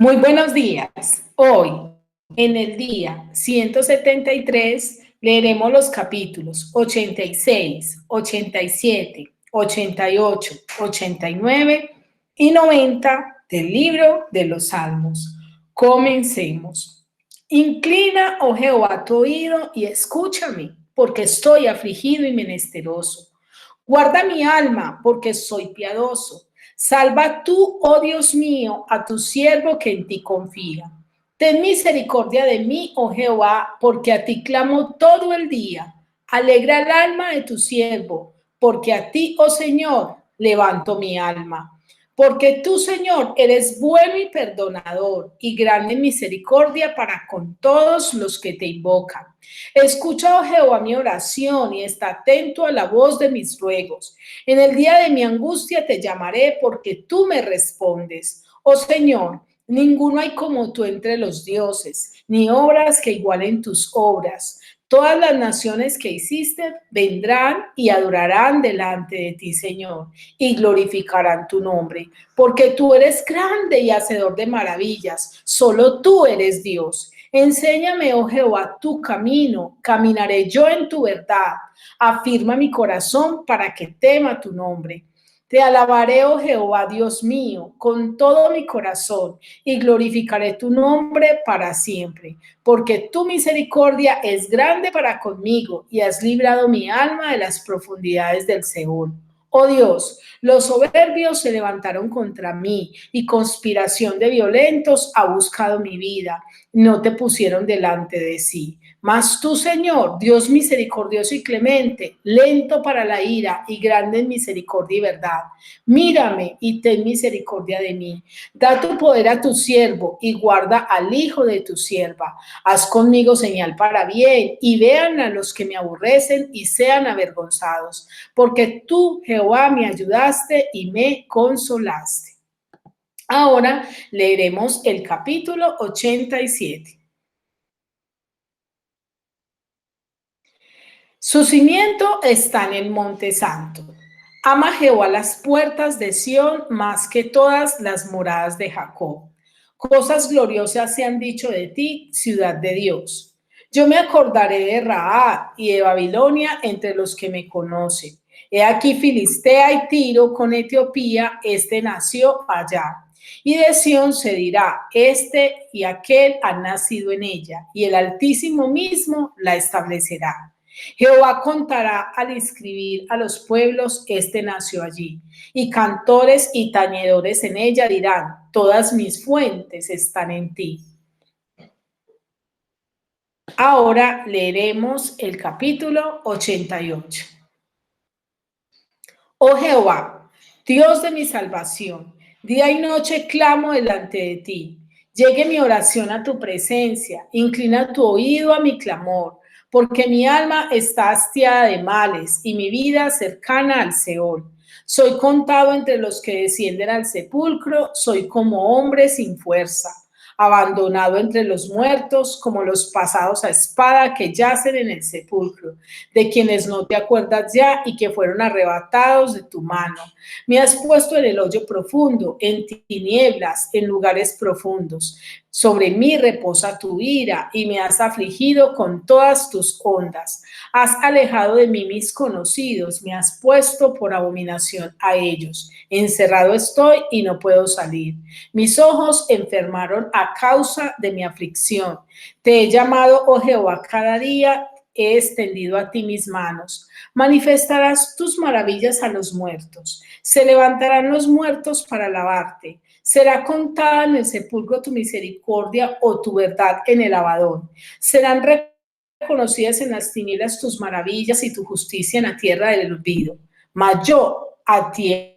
Muy buenos días. Hoy, en el día 173, leeremos los capítulos 86, 87, 88, 89 y 90 del libro de los Salmos. Comencemos. Inclina, oh Jehová, tu oído y escúchame, porque estoy afligido y menesteroso. Guarda mi alma, porque soy piadoso. Salva tú, oh Dios mío, a tu siervo que en ti confía. Ten misericordia de mí, oh Jehová, porque a ti clamo todo el día. Alegra el alma de tu siervo, porque a ti, oh Señor, levanto mi alma. Porque tú, Señor, eres bueno y perdonador y grande en misericordia para con todos los que te invocan. Escucha, oh Jehová, mi oración y está atento a la voz de mis ruegos. En el día de mi angustia te llamaré porque tú me respondes. Oh Señor, ninguno hay como tú entre los dioses, ni obras que igualen tus obras. Todas las naciones que hiciste vendrán y adorarán delante de ti, Señor, y glorificarán tu nombre, porque tú eres grande y hacedor de maravillas. Solo tú eres Dios. Enséñame, oh Jehová, tu camino, caminaré yo en tu verdad. Afirma mi corazón para que tema tu nombre. Te alabaré, oh Jehová, Dios mío, con todo mi corazón y glorificaré tu nombre para siempre, porque tu misericordia es grande para conmigo y has librado mi alma de las profundidades del Seol. Oh Dios, los soberbios se levantaron contra mí y conspiración de violentos ha buscado mi vida. No te pusieron delante de sí. Mas tú, Señor, Dios misericordioso y clemente, lento para la ira y grande en misericordia y verdad, mírame y ten misericordia de mí. Da tu poder a tu siervo y guarda al hijo de tu sierva. Haz conmigo señal para bien y vean a los que me aborrecen y sean avergonzados, porque tú, Jehová, me ayudaste y me consolaste. Ahora leeremos el capítulo 87. Su cimiento está en el monte santo. Ama Jehová las puertas de Sión más que todas las moradas de Jacob. Cosas gloriosas se han dicho de ti, ciudad de Dios. Yo me acordaré de Rahab y de Babilonia entre los que me conocen. He aquí Filistea y Tiro con Etiopía, este nació allá. Y de Sión se dirá, este y aquel han nacido en ella, y el Altísimo mismo la establecerá. Jehová contará al escribir a los pueblos, este nació allí. Y cantores y tañedores en ella dirán, todas mis fuentes están en ti. Ahora leeremos el capítulo 88. Oh Jehová, Dios de mi salvación, día y noche clamo delante de ti. Llegue mi oración a tu presencia, inclina tu oído a mi clamor, porque mi alma está hastiada de males y mi vida cercana al Seol. Soy contado entre los que descienden al sepulcro, soy como hombre sin fuerza, abandonado entre los muertos, como los pasados a espada que yacen en el sepulcro, de quienes no te acuerdas ya y que fueron arrebatados de tu mano. Me has puesto en el hoyo profundo, en tinieblas, en lugares profundos. Sobre mí reposa tu ira y me has afligido con todas tus ondas. Has alejado de mí mis conocidos, me has puesto por abominación a ellos. Encerrado estoy y no puedo salir. Mis ojos enfermaron a causa de mi aflicción. Te he llamado, oh Jehová, cada día he extendido a ti mis manos. Manifestarás tus maravillas a los muertos. Se levantarán los muertos para alabarte. Será contada en el sepulcro tu misericordia o tu verdad en el Abadón. Serán reconocidas en las tinieblas tus maravillas y tu justicia en la tierra del olvido. Mas yo a ti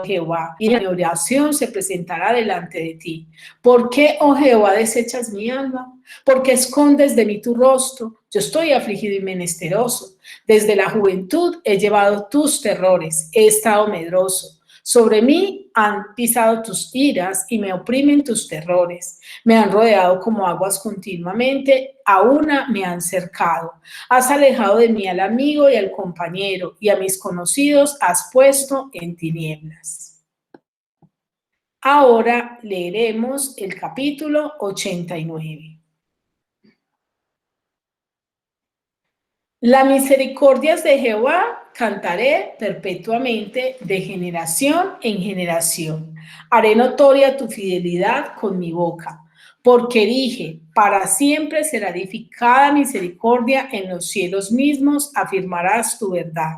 Jehová, y mi oración se presentará delante de ti. ¿Por qué, oh Jehová, desechas mi alma? ¿Por qué escondes de mí tu rostro? Yo estoy afligido y menesteroso. Desde la juventud he llevado tus terrores, he estado medroso. Sobre mí han pisado tus iras y me oprimen tus terrores. Me han rodeado como aguas continuamente, a una me han cercado. Has alejado de mí al amigo y al compañero, y a mis conocidos has puesto en tinieblas. Ahora leeremos el capítulo 89. Las misericordias de Jehová cantaré perpetuamente de generación en generación. Haré notoria tu fidelidad con mi boca, porque dije, para siempre será edificada misericordia en los cielos mismos, afirmarás tu verdad.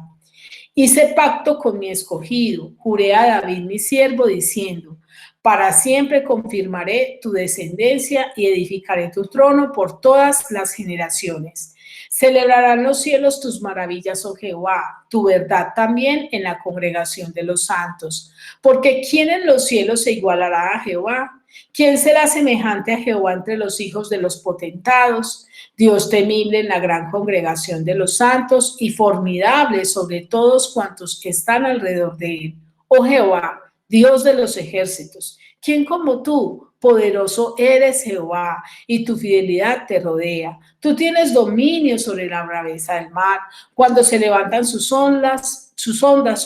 Hice pacto con mi escogido, juré a David mi siervo, diciendo, para siempre confirmaré tu descendencia y edificaré tu trono por todas las generaciones. Celebrarán los cielos tus maravillas, oh Jehová, tu verdad también en la congregación de los santos. Porque ¿quién en los cielos se igualará a Jehová? ¿Quién será semejante a Jehová entre los hijos de los potentados? Dios temible en la gran congregación de los santos y formidable sobre todos cuantos están alrededor de él. Oh Jehová, Dios de los ejércitos, ¿quién como tú? Poderoso eres Jehová, y tu fidelidad te rodea. Tú tienes dominio sobre la braveza del mar. Cuando se levantan sus ondas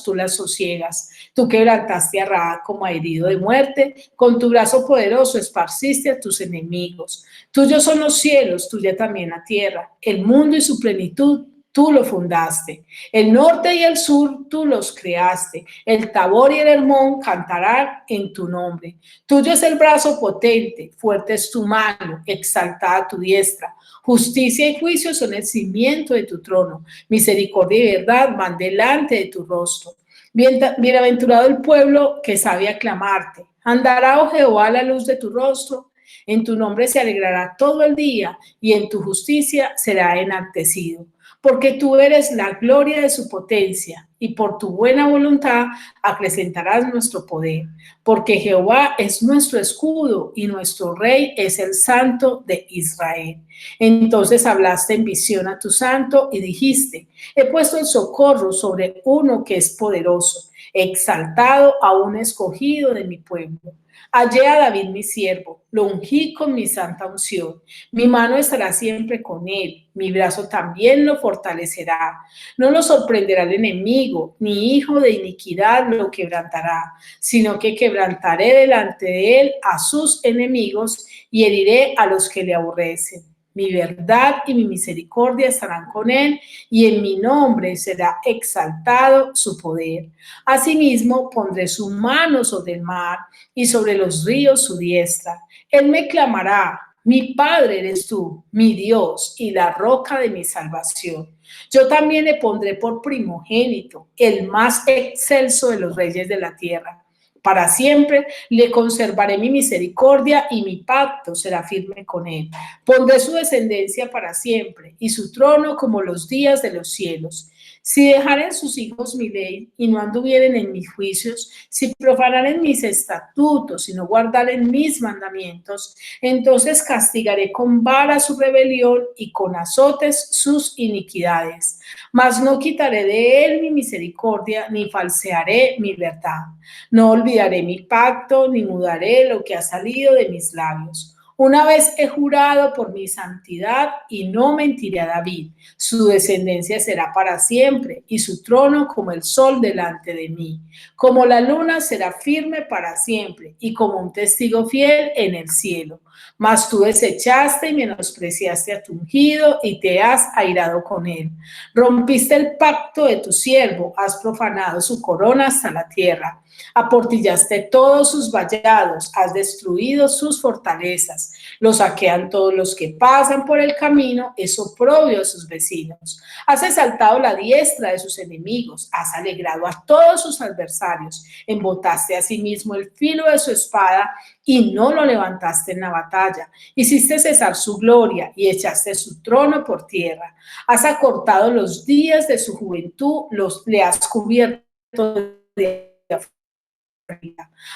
tú las sosiegas. Tú quebrantaste a Rahab como a herido de muerte. Con tu brazo poderoso esparciste a tus enemigos. Tuyos son los cielos, tuya también la tierra. El mundo y su plenitud, tú lo fundaste. El norte y el sur, tú los creaste. El Tabor y el Hermón cantarán en tu nombre. Tuyo es el brazo potente, fuerte es tu mano, exaltada tu diestra. Justicia y juicio son el cimiento de tu trono. Misericordia y verdad van delante de tu rostro. Bienaventurado el pueblo que sabe aclamarte. Andará, oh Jehová, a la luz de tu rostro. En tu nombre se alegrará todo el día y en tu justicia será enaltecido. Porque tú eres la gloria de su potencia y por tu buena voluntad acrecentarás nuestro poder. Porque Jehová es nuestro escudo y nuestro rey es el santo de Israel. Entonces hablaste en visión a tu santo y dijiste, he puesto el socorro sobre uno que es poderoso, exaltado a un escogido de mi pueblo. Hallé a David mi siervo, lo ungí con mi santa unción. Mi mano estará siempre con él, mi brazo también lo fortalecerá. No lo sorprenderá el enemigo, ni hijo de iniquidad lo quebrantará, sino que quebrantaré delante de él a sus enemigos y heriré a los que le aborrecen. Mi verdad y mi misericordia estarán con él, y en mi nombre será exaltado su poder. Asimismo, pondré su mano sobre el mar y sobre los ríos su diestra. Él me clamará, mi Padre eres tú, mi Dios y la roca de mi salvación. Yo también le pondré por primogénito, el más excelso de los reyes de la tierra. Para siempre le conservaré mi misericordia y mi pacto será firme con él. Pondré su descendencia para siempre y su trono como los días de los cielos. Si dejaren sus hijos mi ley y no anduvieren en mis juicios, si profanaren mis estatutos y no guardaren mis mandamientos, entonces castigaré con vara su rebelión y con azotes sus iniquidades. Mas no quitaré de él mi misericordia, ni falsearé mi verdad. No olvidaré mi pacto, ni mudaré lo que ha salido de mis labios. Una vez he jurado por mi santidad y no mentiré a David. Su descendencia será para siempre y su trono como el sol delante de mí. Como la luna será firme para siempre y como un testigo fiel en el cielo. Mas tú desechaste y menospreciaste a tu ungido y te has airado con él. Rompiste el pacto de tu siervo, has profanado su corona hasta la tierra. Aportillaste todos sus vallados, has destruido sus fortalezas. Lo saquean todos los que pasan por el camino, es oprobio a sus vecinos. Has exaltado la diestra de sus enemigos, has alegrado a todos sus adversarios. Embotaste a sí mismo el filo de su espada y no lo levantaste en la batalla. Hiciste cesar su gloria y echaste su trono por tierra. Has acortado los días de su juventud, le has cubierto de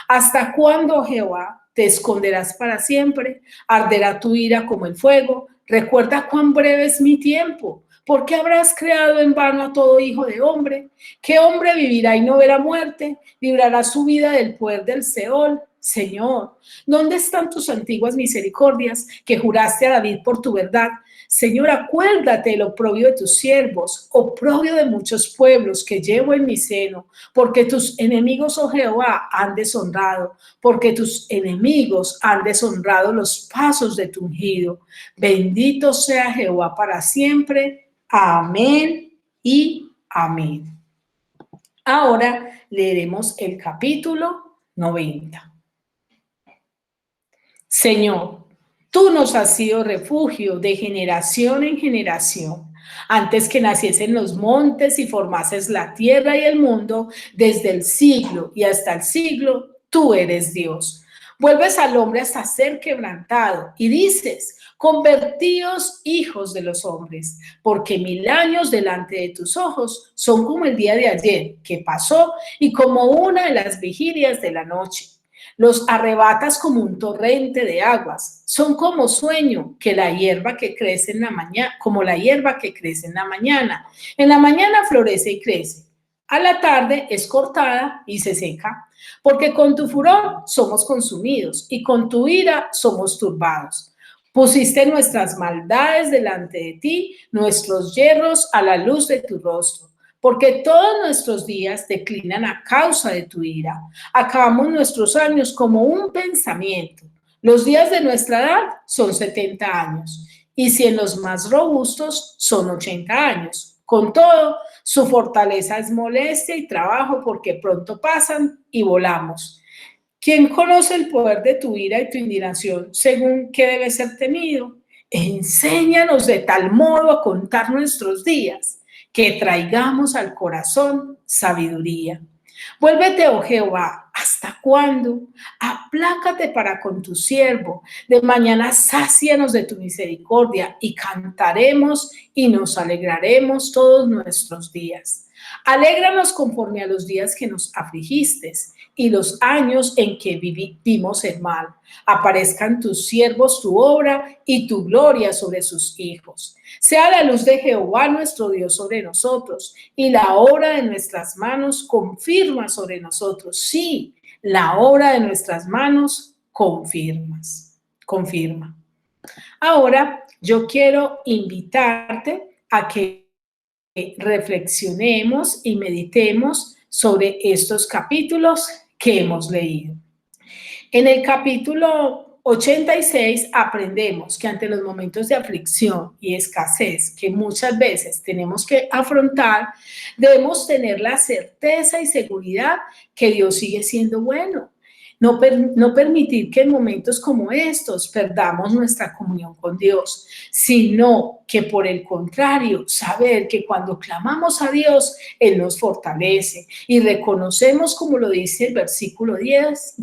¿hasta cuándo, Jehová, te esconderás para siempre? ¿Arderá tu ira como el fuego? Recuerda cuán breve es mi tiempo. ¿Por qué habrás creado en vano a todo hijo de hombre? ¿Qué hombre vivirá y no verá muerte? ¿Librará su vida del poder del Seol? Señor, ¿dónde están tus antiguas misericordias que juraste a David por tu verdad? Señor, acuérdate del oprobio de tus siervos, oprobio de muchos pueblos que llevo en mi seno, porque tus enemigos, oh Jehová, han deshonrado, porque tus enemigos han deshonrado los pasos de tu ungido. Bendito sea Jehová para siempre. Amén y amén. Ahora leeremos el capítulo 90. Señor, tú nos has sido refugio de generación en generación. Antes que naciesen los montes y formases la tierra y el mundo, desde el siglo y hasta el siglo, tú eres Dios. Vuelves al hombre hasta ser quebrantado y dices, convertíos hijos de los hombres, porque 1000 años delante de tus ojos son como el día de ayer que pasó y como una de las vigilias de la noche. Los arrebatas como un torrente de aguas, son como sueño que la hierba que crece en la mañana, como la hierba que crece en la mañana. En la mañana florece y crece, a la tarde es cortada y se seca, porque con tu furor somos consumidos y con tu ira somos turbados. Pusiste nuestras maldades delante de ti, nuestros yerros a la luz de tu rostro. Porque todos nuestros días declinan a causa de tu ira. Acabamos nuestros años como un pensamiento. Los días de nuestra edad son 70 años, y si en los más robustos son 80 años. Con todo, su fortaleza es molestia y trabajo, porque pronto pasan y volamos. ¿Quién conoce el poder de tu ira y tu indignación según qué debe ser temido? Enséñanos de tal modo a contar nuestros días, que traigamos al corazón sabiduría. Vuélvete, oh Jehová, ¿hasta cuándo? Aplácate para con tu siervo. De mañana sácianos de tu misericordia y cantaremos y nos alegraremos todos nuestros días. Alégranos conforme a los días que nos afligiste y los años en que vivimos el mal. Aparezcan tus siervos tu obra y tu gloria sobre sus hijos. Sea la luz de Jehová nuestro Dios sobre nosotros y la obra de nuestras manos confirma sobre nosotros. Sí, la obra de nuestras manos confirma. Ahora yo quiero invitarte a que reflexionemos y meditemos sobre estos capítulos que hemos leído. En el capítulo 86 aprendemos que ante los momentos de aflicción y escasez que muchas veces tenemos que afrontar, debemos tener la certeza y seguridad que Dios sigue siendo bueno. No permitir que en momentos como estos perdamos nuestra comunión con Dios, sino que por el contrario, saber que cuando clamamos a Dios, Él nos fortalece y reconocemos, como lo dice el versículo 10,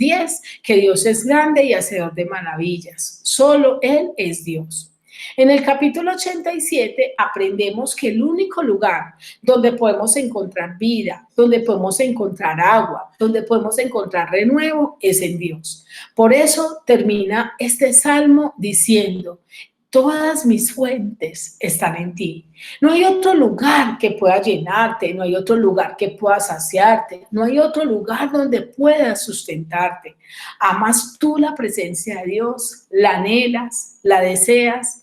que Dios es grande y hacedor de maravillas. Solo Él es Dios. En el capítulo 87 aprendemos que el único lugar donde podemos encontrar vida, donde podemos encontrar agua, donde podemos encontrar renuevo es en Dios. Por eso termina este salmo diciendo: todas mis fuentes están en ti. No hay otro lugar que pueda llenarte, no hay otro lugar que pueda saciarte, no hay otro lugar donde puedas sustentarte. Amas tú la presencia de Dios, la anhelas, la deseas.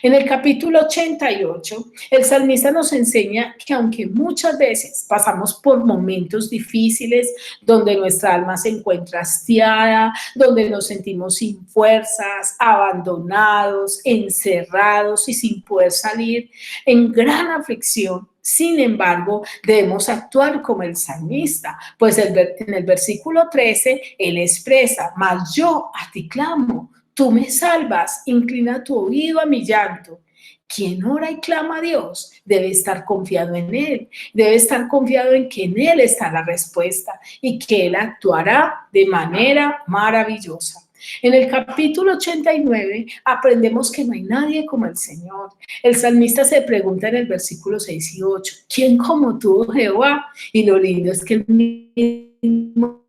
En el capítulo 88, el salmista nos enseña que aunque muchas veces pasamos por momentos difíciles donde nuestra alma se encuentra hastiada, donde nos sentimos sin fuerzas, abandonados, encerrados y sin poder salir, en gran aflicción, sin embargo, debemos actuar como el salmista, pues en el versículo 13, él expresa: mas yo a ti clamo, tú me salvas, inclina tu oído a mi llanto. Quien ora y clama a Dios debe estar confiado en Él, debe estar confiado en que en Él está la respuesta y que Él actuará de manera maravillosa. En el capítulo 89 aprendemos que no hay nadie como el Señor. El salmista se pregunta en el versículo 6 y 8, ¿quién como tú, Jehová? Y lo lindo es que el mismo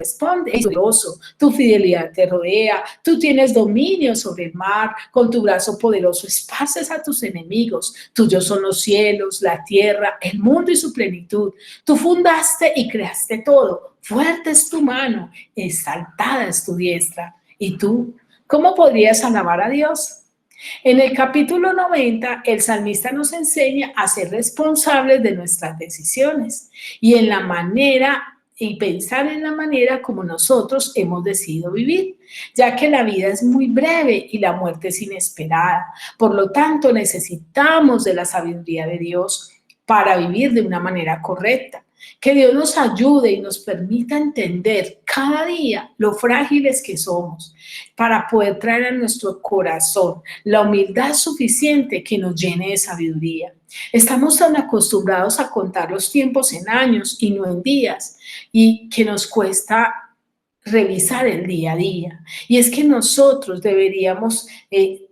corresponde. Es poderoso, tu fidelidad te rodea, tú tienes dominio sobre el mar, con tu brazo poderoso esparces a tus enemigos. Tuyos son los cielos, la tierra, el mundo y su plenitud. Tú fundaste y creaste todo. Fuerte es tu mano, exaltada es tu diestra. ¿Y tú? ¿Cómo podrías alabar a Dios? En el capítulo 90, el salmista nos enseña a ser responsables de nuestras decisiones y en la manera y pensar en la manera como nosotros hemos decidido vivir, ya que la vida es muy breve y la muerte es inesperada. Por lo tanto, necesitamos de la sabiduría de Dios para vivir de una manera correcta. Que Dios nos ayude y nos permita entender cada día lo frágiles que somos para poder traer a nuestro corazón la humildad suficiente que nos llene de sabiduría. Estamos tan acostumbrados a contar los tiempos en años y no en días, y que nos cuesta revisar el día a día. Y es que nosotros deberíamos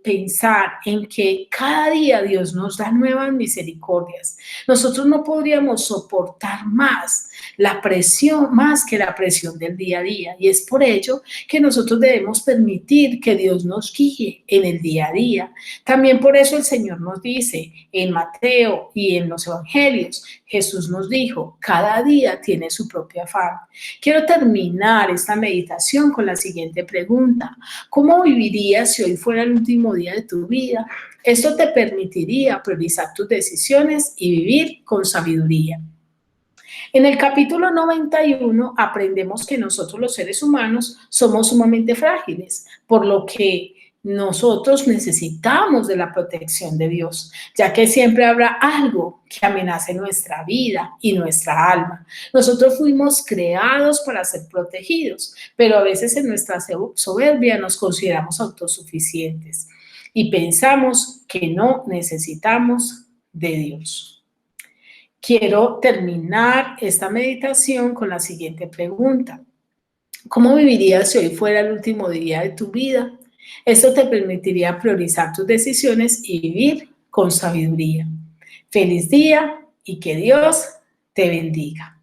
pensar en que cada día Dios nos da nuevas misericordias. Nosotros no podríamos soportar más la presión, más que la presión del día a día. Y es por ello que nosotros debemos permitir que Dios nos guíe en el día a día. También por eso el Señor nos dice en Mateo y en los Evangelios, Jesús nos dijo, cada día tiene su propio afán. Quiero terminar esta meditación con la siguiente pregunta. ¿Cómo vivirías si hoy fuera el último día de tu vida? Esto te permitiría priorizar tus decisiones y vivir con sabiduría. En el capítulo 91 aprendemos que nosotros los seres humanos somos sumamente frágiles, por lo que nosotros necesitamos de la protección de Dios, ya que siempre habrá algo que amenace nuestra vida y nuestra alma. Nosotros fuimos creados para ser protegidos, pero a veces en nuestra soberbia nos consideramos autosuficientes y pensamos que no necesitamos de Dios. Quiero terminar esta meditación con la siguiente pregunta. ¿Cómo vivirías si hoy fuera el último día de tu vida? Esto te permitiría priorizar tus decisiones y vivir con sabiduría. Feliz día y que Dios te bendiga.